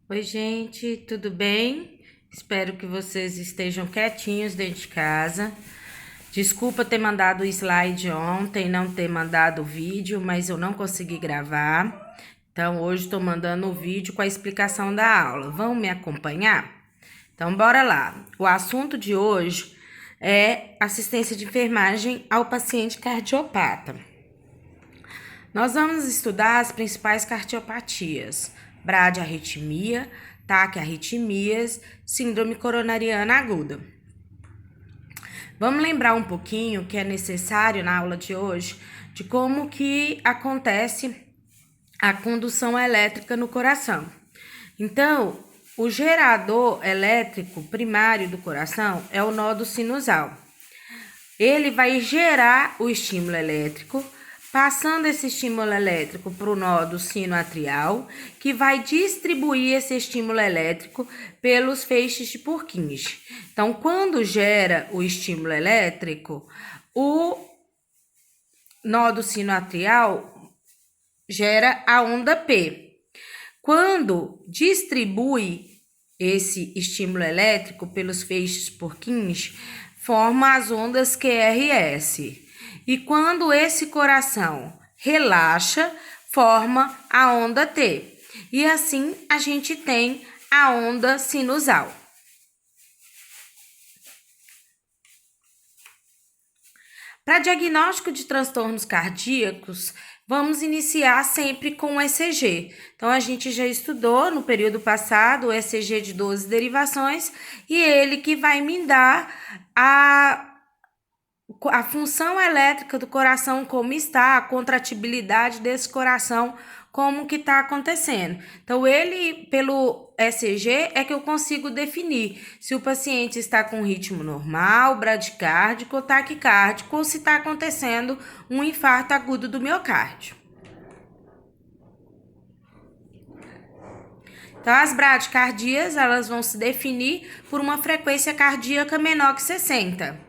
Oi, gente, tudo bem? Espero que vocês estejam quietinhos dentro de casa. Desculpa ter mandado o slide ontem, não ter mandado o vídeo, mas eu não consegui gravar. Então, hoje estou mandando o vídeo com a explicação da aula. Vão me acompanhar? Então, bora lá. O assunto de hoje é assistência de enfermagem ao paciente cardiopata. Nós vamos estudar as principais cardiopatias: bradiarritmia, taquiarritmias, síndrome coronariana aguda. Vamos lembrar um pouquinho que é necessário na aula de hoje de como que acontece a condução elétrica no coração. Então, o gerador elétrico primário do coração é o nódo sinusal. Ele vai gerar o estímulo elétrico, passando esse estímulo elétrico para o nódo sinoatrial, que vai distribuir esse estímulo elétrico pelos feixes de Purkinje. Então, quando gera o estímulo elétrico, o nódo sinoatrial gera a onda P. Quando distribui esse estímulo elétrico pelos feixes Purkinje, forma as ondas QRS. E quando esse coração relaxa, forma a onda T. E assim a gente tem a onda sinusal. Para diagnóstico de transtornos cardíacos, vamos iniciar sempre com o ECG. Então, a gente já estudou no período passado o ECG de 12 derivações e ele que vai me dar a função elétrica do coração, como está, a contratibilidade desse coração, como que está acontecendo. Então, ele, pelo ECG, é que eu consigo definir se o paciente está com ritmo normal, bradicárdico ou taquicárdico, ou se está acontecendo um infarto agudo do miocárdio. Então, as bradicardias, elas vão se definir por uma frequência cardíaca menor que 60.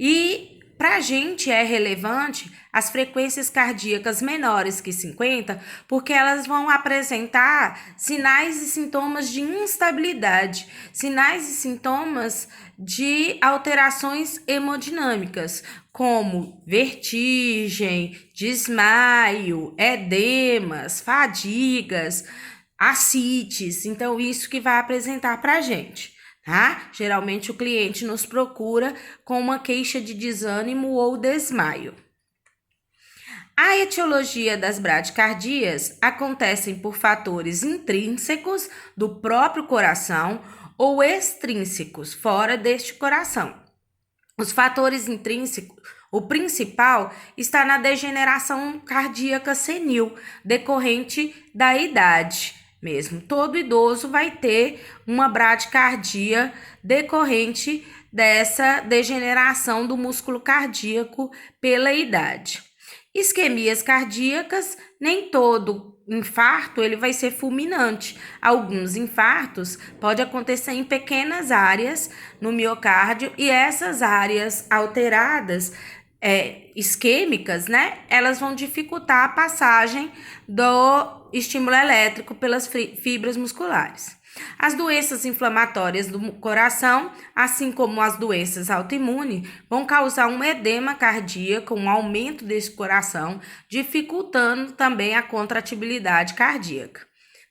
E para a gente é relevante as frequências cardíacas menores que 50, porque elas vão apresentar sinais e sintomas de instabilidade, sinais e sintomas de alterações hemodinâmicas, como vertigem, desmaio, edemas, fadigas, ascites. Então, isso que vai apresentar para a gente. Tá? Geralmente o cliente nos procura com uma queixa de desânimo ou desmaio. A etiologia das bradicardias acontecem por fatores intrínsecos do próprio coração ou extrínsecos fora deste coração. Os fatores intrínsecos, o principal está na degeneração cardíaca senil, decorrente da idade. Mesmo todo idoso vai ter uma bradicardia decorrente dessa degeneração do músculo cardíaco pela idade. Isquemias cardíacas, nem todo infarto ele vai ser fulminante. Alguns infartos pode acontecer em pequenas áreas no miocárdio e essas áreas alteradas isquêmicas, né? Elas vão dificultar a passagem do estímulo elétrico pelas fibras musculares. As doenças inflamatórias do coração, assim como as doenças autoimunes, vão causar um edema cardíaco, um aumento desse coração, dificultando também a contratibilidade cardíaca.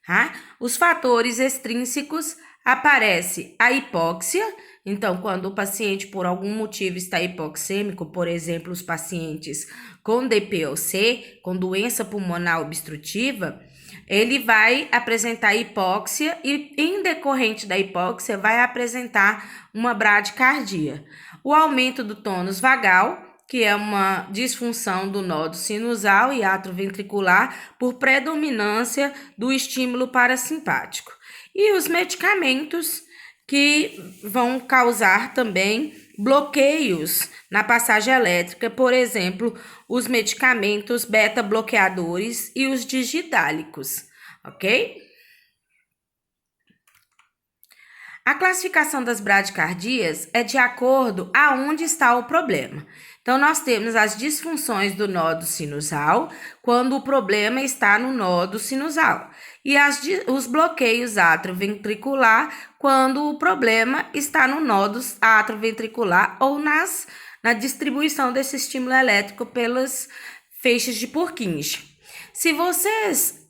Tá? Os fatores extrínsecos aparece a hipóxia. Então, quando o paciente por algum motivo está hipoxêmico, por exemplo, os pacientes com DPOC, com doença pulmonar obstrutiva, ele vai apresentar hipóxia e, em decorrente da hipóxia, vai apresentar uma bradicardia. O aumento do tônus vagal, que é uma disfunção do nódo sinusal e atroventricular por predominância do estímulo parasimpático. E os medicamentos que vão causar também bloqueios na passagem elétrica, por exemplo, os medicamentos beta-bloqueadores e os digitálicos, ok? A classificação das bradicardias é de acordo aonde está o problema. Então, nós temos as disfunções do nodo sinusal, quando o problema está no nodo sinusal, e os bloqueios atrioventricular, quando o problema está no nodo atrioventricular ou na distribuição desse estímulo elétrico pelos feixes de Purkinje. Se vocês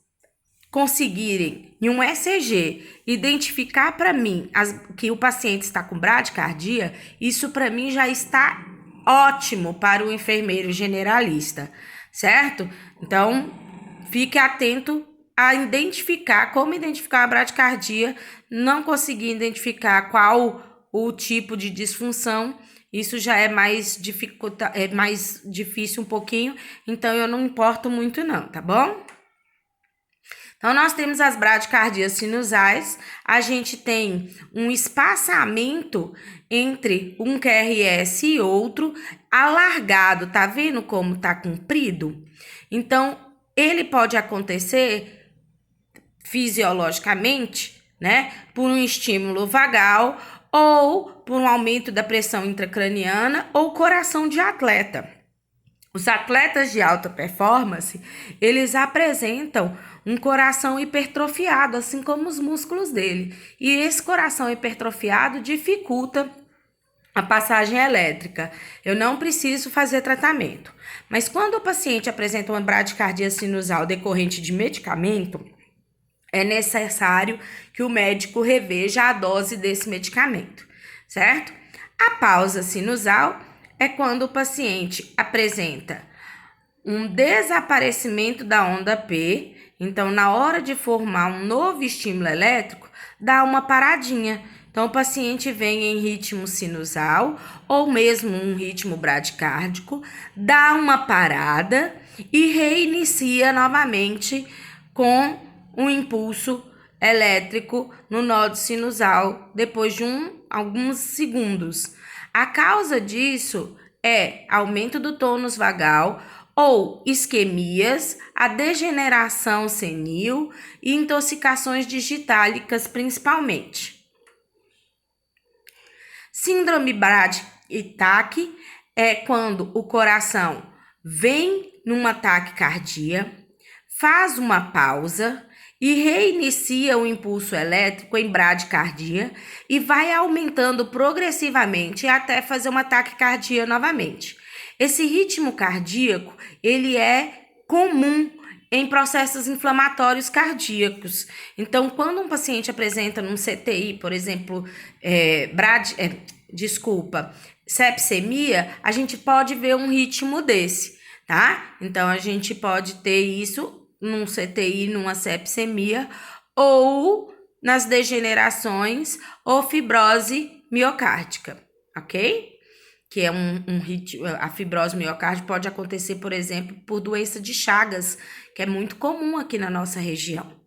conseguirem, em um ECG, identificar para mim que o paciente está com bradicardia, isso para mim já está ótimo para o enfermeiro generalista, certo? Então, fique atento a identificar, como identificar a bradicardia. Não conseguir identificar qual o tipo de disfunção, isso já é mais difícil um pouquinho, então eu não importo muito não, tá bom? Então, nós temos as bradicardias sinusais, a gente tem um espaçamento entre um QRS e outro, alargado, tá vendo como tá comprido? Então, ele pode acontecer fisiologicamente, né, por um estímulo vagal, ou por um aumento da pressão intracraniana, ou coração de atleta. Os atletas de alta performance, eles apresentam um coração hipertrofiado, assim como os músculos dele. E esse coração hipertrofiado dificulta a passagem elétrica. Eu não preciso fazer tratamento. Mas quando o paciente apresenta uma bradicardia sinusal decorrente de medicamento, é necessário que o médico reveja a dose desse medicamento, certo? A pausa sinusal é quando o paciente apresenta um desaparecimento da onda P. Então, na hora de formar um novo estímulo elétrico, dá uma paradinha. Então, o paciente vem em ritmo sinusal ou mesmo um ritmo bradicárdico, dá uma parada e reinicia novamente com um impulso elétrico no nodo sinusal depois de alguns segundos. A causa disso é aumento do tônus vagal ou isquemias, a degeneração senil e intoxicações digitálicas principalmente. Síndrome Brady-Itaque é quando o coração vem numa taquicardia, faz uma pausa e reinicia o impulso elétrico em bradicardia e vai aumentando progressivamente até fazer uma taquicardia novamente. Esse ritmo cardíaco, ele é comum em processos inflamatórios cardíacos. Então, quando um paciente apresenta num CTI, por exemplo, sepsemia, a gente pode ver um ritmo desse, tá? Então, a gente pode ter isso num CTI, numa sepsemia, ou nas degenerações ou fibrose miocárdica, ok? Que é a fibrose miocárdica pode acontecer, por exemplo, por doença de Chagas, que é muito comum aqui na nossa região.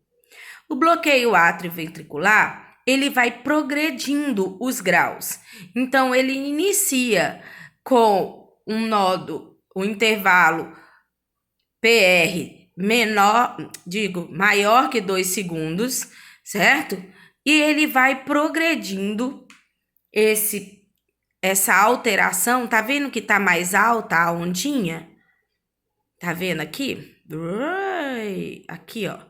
O bloqueio atrioventricular, ele vai progredindo os graus. Então, ele inicia com um nodo, o intervalo PR maior que 2 segundos, certo? E ele vai progredindo essa alteração. Tá vendo que tá mais alta a ondinha? Tá vendo aqui? Aqui, ó.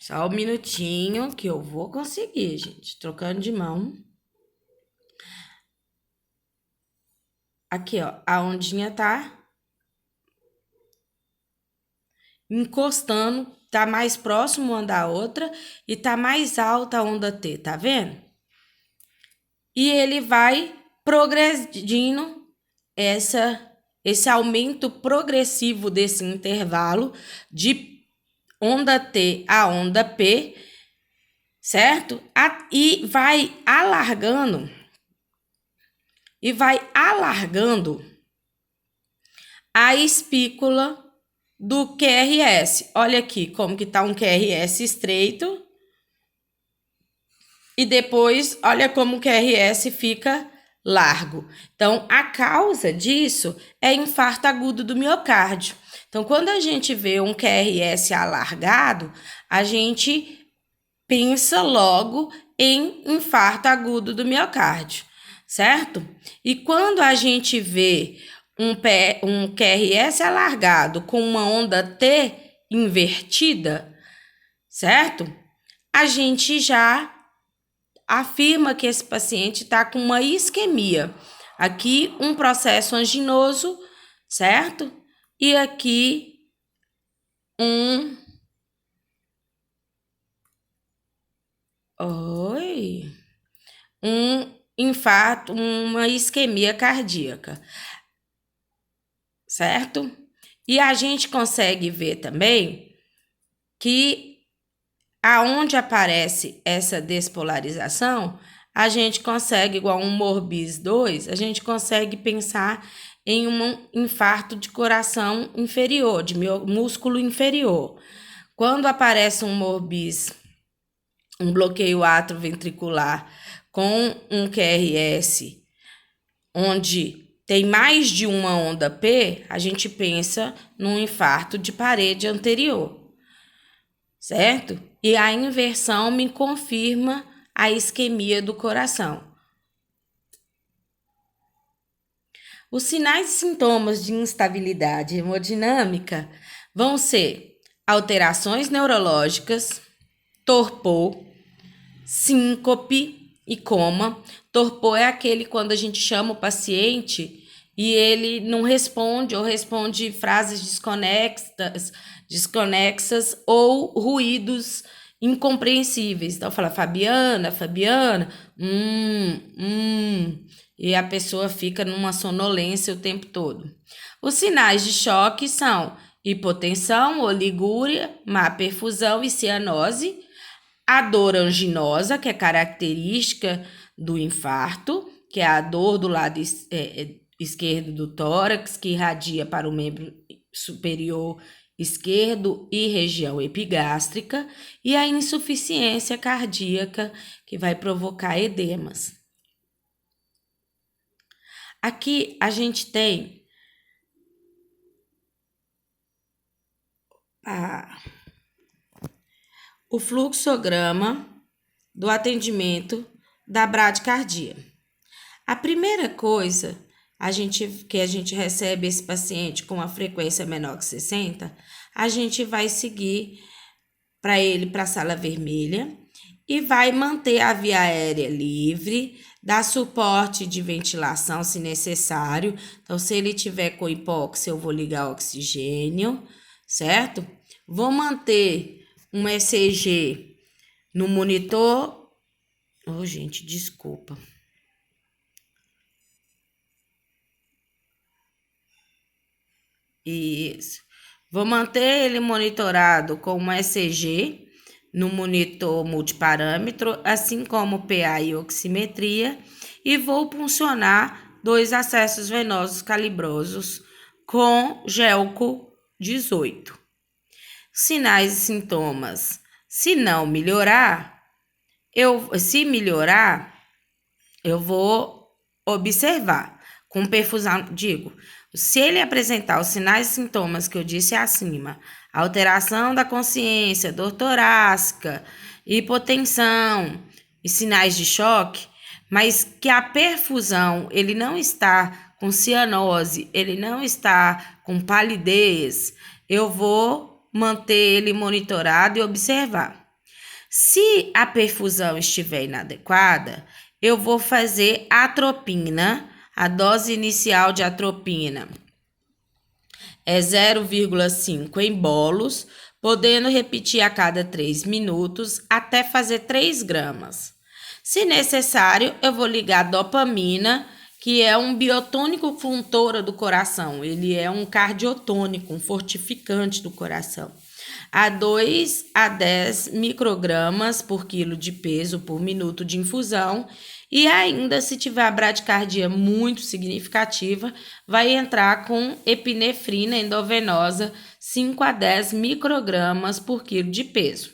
Só um minutinho que eu vou conseguir, gente. Trocando de mão. Aqui, ó. A ondinha tá encostando, tá mais próximo uma da outra e tá mais alta a onda T, tá vendo? E ele vai progredindo esse aumento progressivo desse intervalo de onda T a onda P, certo? E vai alargando a espícula do QRS. Olha aqui como que tá um QRS estreito. E depois, olha como o QRS fica largo. Então, a causa disso é infarto agudo do miocárdio. Então, quando a gente vê um QRS alargado, a gente pensa logo em infarto agudo do miocárdio, certo? E quando a gente vê um QRS alargado com uma onda T invertida, certo? A gente já afirma que esse paciente está com uma isquemia. Aqui um processo anginoso, certo? E aqui um infarto, uma isquemia cardíaca, certo? E a gente consegue ver também que aonde aparece essa despolarização, a gente consegue, igual um Morbis 2, a gente consegue pensar em um infarto de coração inferior, de músculo inferior. Quando aparece um Morbis, um bloqueio atrioventricular com um QRS, onde tem mais de uma onda P, a gente pensa num infarto de parede anterior, certo? E a inversão me confirma a isquemia do coração. Os sinais e sintomas de instabilidade hemodinâmica vão ser alterações neurológicas, torpor, síncope e coma. Torpor é aquele quando a gente chama o paciente e ele não responde ou responde frases desconexas ou ruídos incompreensíveis. Então fala Fabiana, e a pessoa fica numa sonolência o tempo todo. Os sinais de choque são hipotensão, oligúria, má perfusão e cianose, a dor anginosa, que é característica do infarto, que é a dor do lado esquerdo do tórax, que irradia para o membro superior esquerdo e região epigástrica, e a insuficiência cardíaca, que vai provocar edemas. Aqui a gente tem o fluxograma do atendimento da bradicardia. A primeira coisa que a gente recebe esse paciente com uma frequência menor que 60, a gente vai seguir para ele para a sala vermelha e vai manter a via aérea livre, dar suporte de ventilação se necessário. Então, se ele tiver com hipóxia, eu vou ligar oxigênio, certo? Vou manter um ECG no monitor. Gente, desculpa. Isso. Vou manter ele monitorado com um ECG no monitor multiparâmetro, assim como PA e oximetria, e vou puncionar 2 acessos venosos calibrosos com Gelco 18. Sinais e sintomas. Se melhorar, eu vou observar com perfusão, se ele apresentar os sinais e sintomas que eu disse acima, alteração da consciência, dor torácica, hipotensão e sinais de choque, mas que a perfusão, ele não está com cianose, ele não está com palidez, eu vou manter ele monitorado e observar. Se a perfusão estiver inadequada, eu vou fazer atropina. A dose inicial de atropina é 0,5 em bolos, podendo repetir a cada 3 minutos até fazer 3 gramas. Se necessário, eu vou ligar dopamina, que é um biotônico funtora do coração. Ele é um cardiotônico, um fortificante do coração. A 2 a 10 microgramas por quilo de peso por minuto de infusão. E ainda, se tiver a bradicardia muito significativa, vai entrar com epinefrina endovenosa 5 a 10 microgramas por quilo de peso.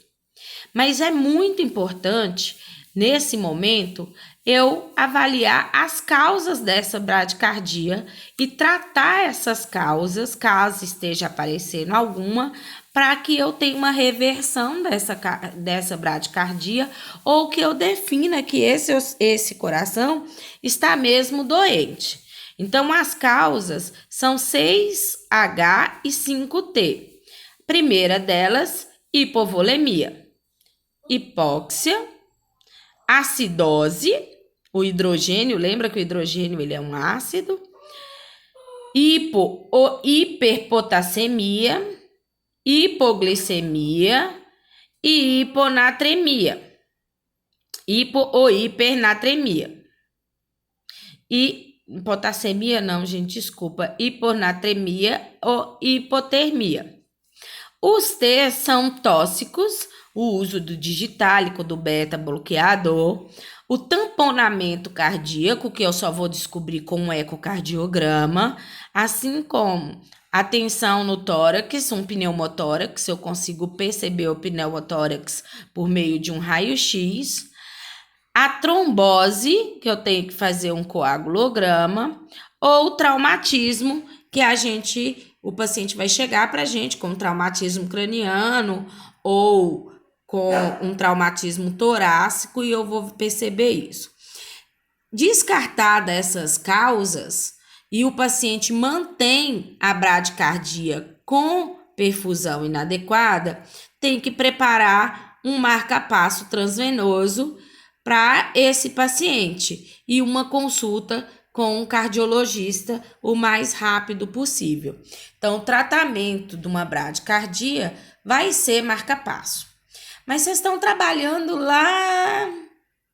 Mas é muito importante, nesse momento, eu avaliar as causas dessa bradicardia e tratar essas causas, caso esteja aparecendo alguma, para que eu tenha uma reversão dessa bradicardia ou que eu defina que esse coração está mesmo doente. Então, as causas são 6H e 5T. Primeira delas, hipovolemia, hipóxia, acidose, o hidrogênio, lembra que o hidrogênio ele é um ácido, hiperpotassemia, hipoglicemia e hiponatremia, hipo ou hipernatremia. E hipotassemia não, gente, desculpa, hiponatremia ou hipotermia. Os T são tóxicos, o uso do digitálico, do beta-bloqueador, o tamponamento cardíaco, que eu só vou descobrir com um ecocardiograma, assim como a tensão no tórax, um pneumotórax, eu consigo perceber o pneumotórax por meio de um raio-x, a trombose, que eu tenho que fazer um coagulograma, ou o traumatismo, que o paciente vai chegar para a gente com traumatismo craniano ou com um traumatismo torácico e eu vou perceber isso. Descartada essas causas e o paciente mantém a bradicardia com perfusão inadequada, tem que preparar um marca-passo transvenoso para esse paciente e uma consulta com um cardiologista o mais rápido possível. Então, o tratamento de uma bradicardia vai ser marca-passo. Mas vocês estão trabalhando lá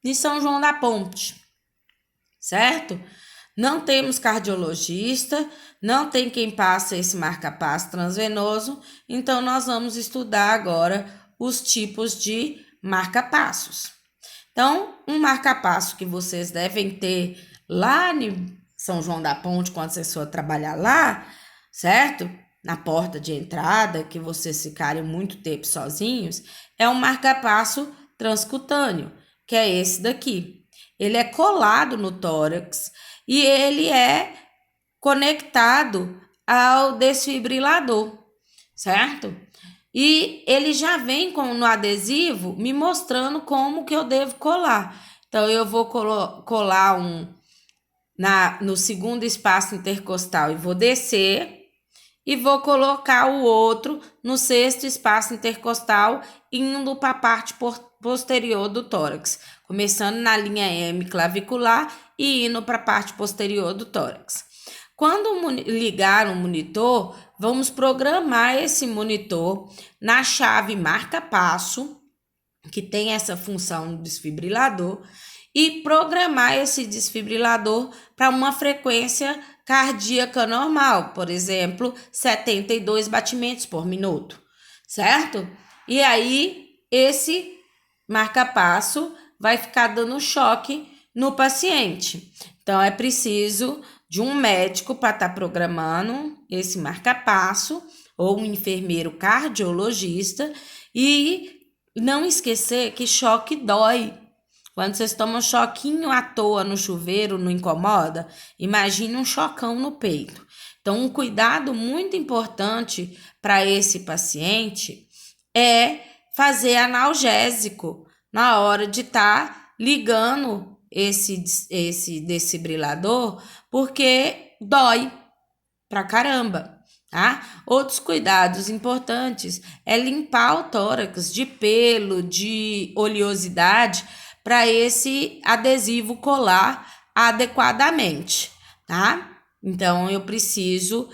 em São João da Ponte, certo? Não temos cardiologista, não tem quem passe esse marca-passo transvenoso, então nós vamos estudar agora os tipos de marca-passos. Então, um marca-passo que vocês devem ter lá em São João da Ponte, quando vocês for trabalhar lá, certo? Na porta de entrada, que vocês ficarem muito tempo sozinhos, é um marca-passo transcutâneo, que é esse daqui. Ele é colado no tórax e ele é conectado ao desfibrilador, certo? E ele já vem no adesivo me mostrando como que eu devo colar. Então, eu vou colar no segundo espaço intercostal e vou descer e vou colocar o outro no sexto espaço intercostal indo para a parte posterior do tórax, começando na linha M clavicular e indo para a parte posterior do tórax. Quando ligar o monitor, vamos programar esse monitor na chave marca-passo, que tem essa função do desfibrilador, e programar esse desfibrilador para uma frequência cardíaca normal, por exemplo, 72 batimentos por minuto, certo? E aí, esse marca-passo vai ficar dando choque no paciente. Então, é preciso de um médico para estar programando esse marca-passo, ou um enfermeiro cardiologista, e não esquecer que choque dói. Quando vocês tomam choquinho à toa no chuveiro, não incomoda? Imagine um chocão no peito. Então, um cuidado muito importante para esse paciente é fazer analgésico na hora de estar ligando esse desfibrilador, porque dói pra caramba, tá? Outros cuidados importantes é limpar o tórax de pelo, de oleosidade, para esse adesivo colar adequadamente, tá? Então, eu preciso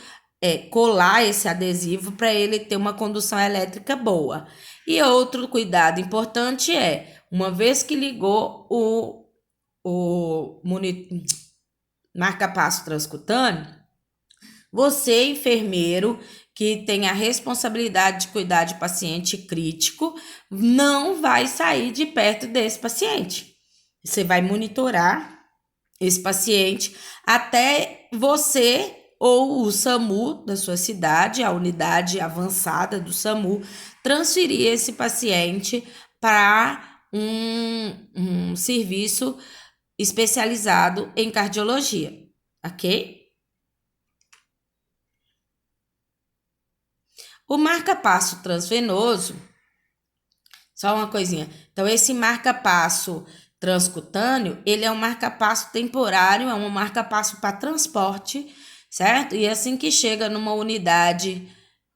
colar esse adesivo para ele ter uma condução elétrica boa. E outro cuidado importante é, uma vez que ligou o marca-passo transcutâneo, você, enfermeiro, que tem a responsabilidade de cuidar de paciente crítico, não vai sair de perto desse paciente. Você vai monitorar esse paciente até você ou o SAMU da sua cidade, a unidade avançada do SAMU, transferir esse paciente para um serviço especializado em cardiologia, ok? O marca-passo transvenoso, só uma coisinha. Então, esse marca-passo transcutâneo, ele é um marca-passo temporário, é um marca-passo para transporte, certo? E assim que chega numa unidade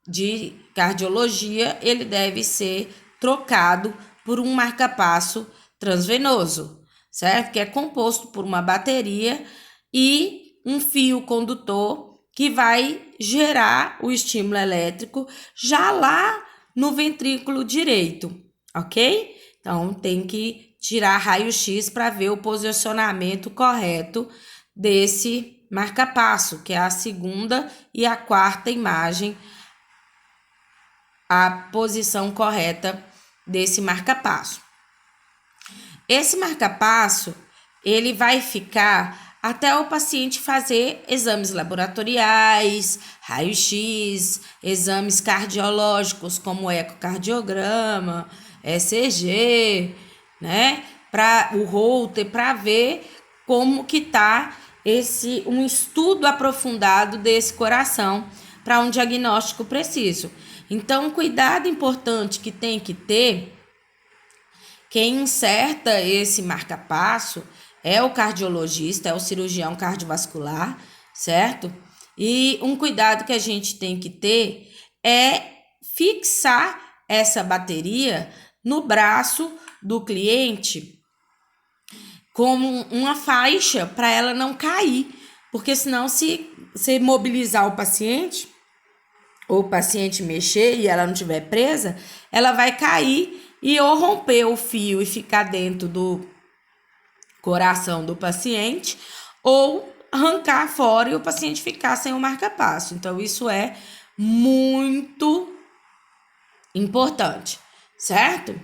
de cardiologia, ele deve ser trocado por um marca-passo transvenoso, certo? Que é composto por uma bateria e um fio condutor que vai gerar o estímulo elétrico já lá no ventrículo direito, ok? Então, tem que tirar raio-x para ver o posicionamento correto desse marca-passo, que é a segunda e a quarta imagem, a posição correta desse marca-passo. Esse marca-passo, ele vai ficar até o paciente fazer exames laboratoriais, raio-x, exames cardiológicos como ecocardiograma, ECG, né? Para o Holter, para ver como que tá um estudo aprofundado desse coração para um diagnóstico preciso. Então, um cuidado importante que tem que ter, quem inserta esse marca-passo é o cardiologista, é o cirurgião cardiovascular, certo? E um cuidado que a gente tem que ter é fixar essa bateria no braço do cliente como uma faixa para ela não cair, porque senão se você mobilizar o paciente, ou o paciente mexer e ela não estiver presa, ela vai cair e ou romper o fio e ficar dentro do coração do paciente, ou arrancar fora e o paciente ficar sem o marca-passo. Então, isso é muito importante, certo?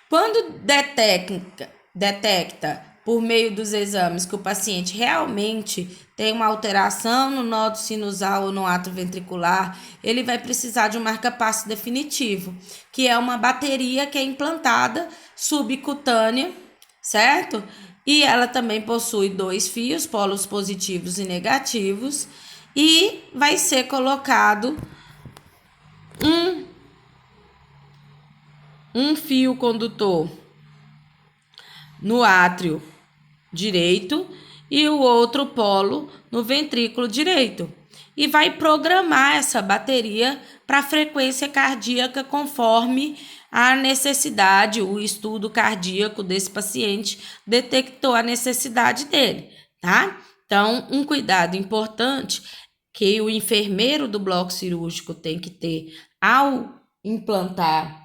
Quando detecta por meio dos exames que o paciente realmente tem uma alteração no nódulo sinusal ou no átrio ventricular, ele vai precisar de um marca-passo definitivo, que é uma bateria que é implantada subcutânea, certo? E ela também possui 2 fios, polos positivos e negativos, e vai ser colocado um fio condutor no átrio direito e o outro polo no ventrículo direito. E vai programar essa bateria para a frequência cardíaca conforme a necessidade, o estudo cardíaco desse paciente detectou a necessidade dele, tá? Então, um cuidado importante que o enfermeiro do bloco cirúrgico tem que ter ao implantar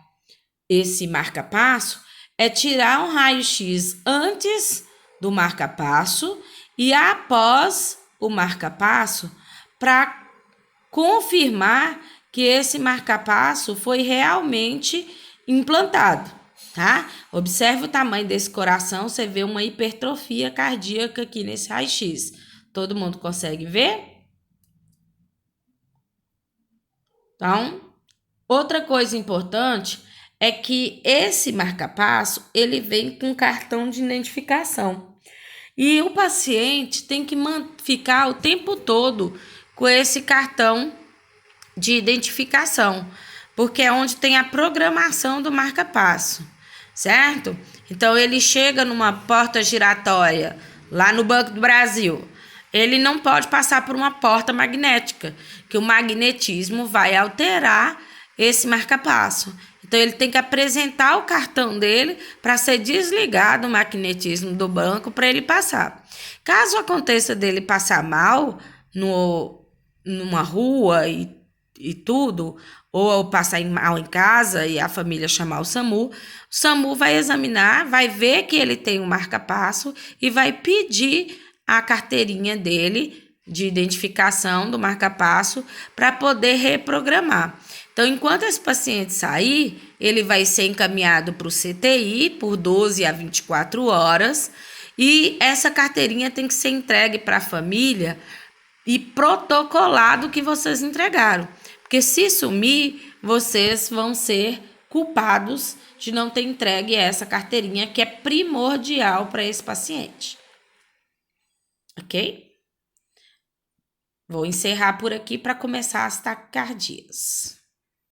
esse marca-passo é tirar um raio-x antes do marca-passo e após o marca-passo para confirmar que esse marca-passo foi realmente implantado, tá? Observe o tamanho desse coração, você vê uma hipertrofia cardíaca aqui nesse raio-x. Todo mundo consegue ver? Então, outra coisa importante é que esse marca-passo, ele vem com cartão de identificação. E o paciente tem que ficar o tempo todo com esse cartão de identificação, porque é onde tem a programação do marca-passo, certo? Então, ele chega numa porta giratória lá no Banco do Brasil, ele não pode passar por uma porta magnética, que o magnetismo vai alterar esse marca-passo. Então, ele tem que apresentar o cartão dele para ser desligado o magnetismo do banco para ele passar. Caso aconteça dele passar mal numa rua e tudo, ou passar mal em casa e a família chamar o SAMU vai examinar, vai ver que ele tem um marca-passo e vai pedir a carteirinha dele de identificação do marca-passo para poder reprogramar. Então, enquanto esse paciente sair, ele vai ser encaminhado para o CTI por 12 a 24 horas e essa carteirinha tem que ser entregue para a família e protocolado que vocês entregaram. Porque se sumir, vocês vão ser culpados de não ter entregue essa carteirinha que é primordial para esse paciente. Ok? Vou encerrar por aqui para começar as taquicardias.